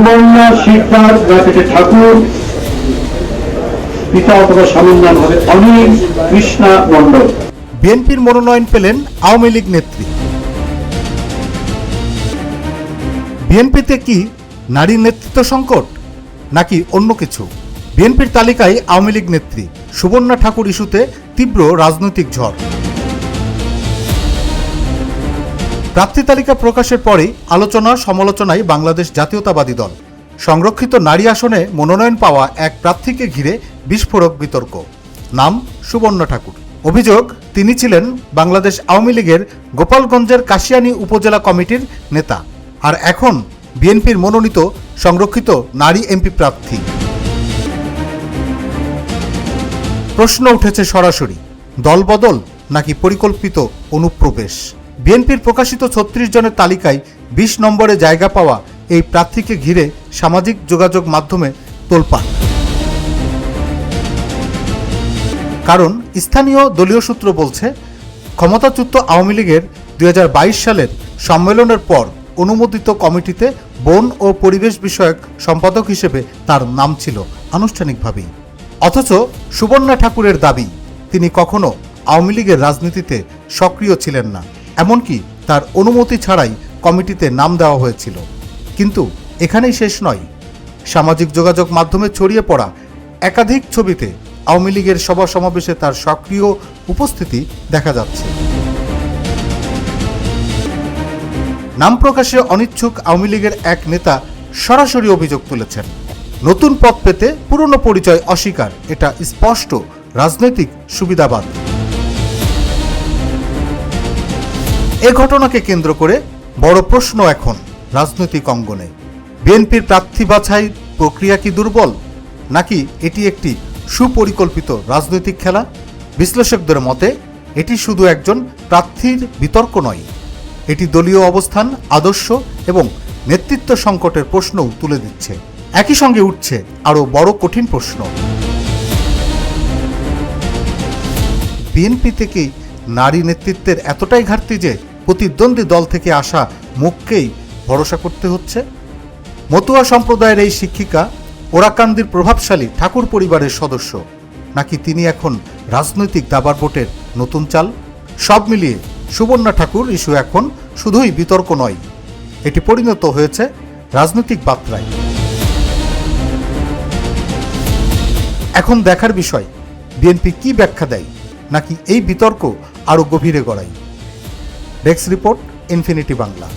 সুবর্ণা শিকদার ব্র্যাকেটে ঠাকুর, পিতা অথবা স্বামীর নাম হবে অনিল কৃষ্ণা মণ্ডল। বিএনপির মনোনয়ন পেলেন আওয়ামী লীগ নেত্রী। বিএনপিতে কি নারী নেতৃত্ব সংকট নাকি অন্য কিছু? বিএনপির তালিকায় আওয়ামী লীগ নেত্রী সুবর্ণা ঠাকুর ইস্যুতে তীব্র রাজনৈতিক ঝড়। প্রার্থী তালিকা প্রকাশের পরেই আলোচনা সমালোচনায় বাংলাদেশ জাতীয়তাবাদী দল। সংরক্ষিত নারী আসনে মনোনয়ন পাওয়া এক প্রার্থীকে ঘিরে বিস্ফোরক বিতর্ক। নাম সুবর্ণা ঠাকুর। অভিযোগ, তিনি ছিলেন বাংলাদেশ আওয়ামী লীগের গোপালগঞ্জের কাশিয়ানী উপজেলা কমিটির নেতা, আর এখন বিএনপির মনোনীত সংরক্ষিত নারী এমপি প্রার্থী। প্রশ্ন উঠেছে সরাসরি, দলবদল নাকি পরিকল্পিত অনুপ্রবেশ? বিএনপির প্রকাশিত ৩৬ জনের তালিকায় ২০ নম্বরে জায়গা পাওয়া এই প্রার্থীকে ঘিরে সামাজিক যোগাযোগ মাধ্যমে তোলপাড়। কারণ স্থানীয় দলীয় সূত্র বলছে, ক্ষমতাচ্যুত আওয়ামী লীগের ২০২২ সালের সম্মেলনের পর অনুমোদিত কমিটিতে বন ও পরিবেশ বিষয়ক সম্পাদক হিসেবে তার নাম ছিল আনুষ্ঠানিকভাবেই। অথচ সুবর্ণা ঠাকুরের দাবি, তিনি কখনো আওয়ামী লীগের রাজনীতিতে সক্রিয় ছিলেন না, এমনকি তার অনুমতি ছাড়াই কমিটিতে নাম দেওয়া হয়েছিল। কিন্তু এখানেই শেষ নয়। সামাজিক যোগাযোগ মাধ্যমে ছড়িয়ে পড়া একাধিক ছবিতে আওয়ামী লীগের সভা সমাবেশে তার সক্রিয় উপস্থিতি দেখা যাচ্ছে। নাম প্রকাশে অনিচ্ছুক আওয়ামী লীগের এক নেতা সরাসরি অভিযোগ তুলেছেন, নতুন পদ পেতে পুরনো পরিচয় অস্বীকার, এটা স্পষ্ট রাজনৈতিক সুবিধাবাদ। এ ঘটনাকে কেন্দ্র করে বড় প্রশ্ন এখন রাজনৈতিক অঙ্গনে। বিএনপির প্রার্থী বাছাই প্রক্রিয়া কি দুর্বল, নাকি এটি একটি সুপরিকল্পিত রাজনৈতিক খেলা? বিশ্লেষকদের মতে এটি শুধু একজন প্রার্থীর বিতর্ক নয়, এটি দলীয় অবস্থান, আদর্শ এবং নেতৃত্ব সংকটের প্রশ্নও তুলে দিচ্ছে। একই সঙ্গে উঠছে আরও বড় কঠিন প্রশ্ন, বিএনপি থেকে নারী নেতৃত্বের এতটাই ঘাটতি যে প্রতিদ্বন্দ্বী দল থেকে আসা মুখকেই ভরসা করতে হচ্ছে। মতুয়া সম্প্রদায়ের এই শিক্ষিকা ওরাকান্দির প্রভাবশালী ঠাকুর পরিবারের সদস্য, নাকি তিনি এখন রাজনৈতিক দাবার ভোটের নতুন চাল? সব মিলিয়ে সুবর্ণা ঠাকুর ইস্যু এখন শুধুই বিতর্ক নয়, এটি পরিণত হয়েছে রাজনৈতিক বার্তায়। এখন দেখার বিষয়, বিএনপি কি ব্যাখ্যা দেয়, নাকি এই বিতর্ক আরও গভীরে গড়ায়। Desk report, infinity Bangla.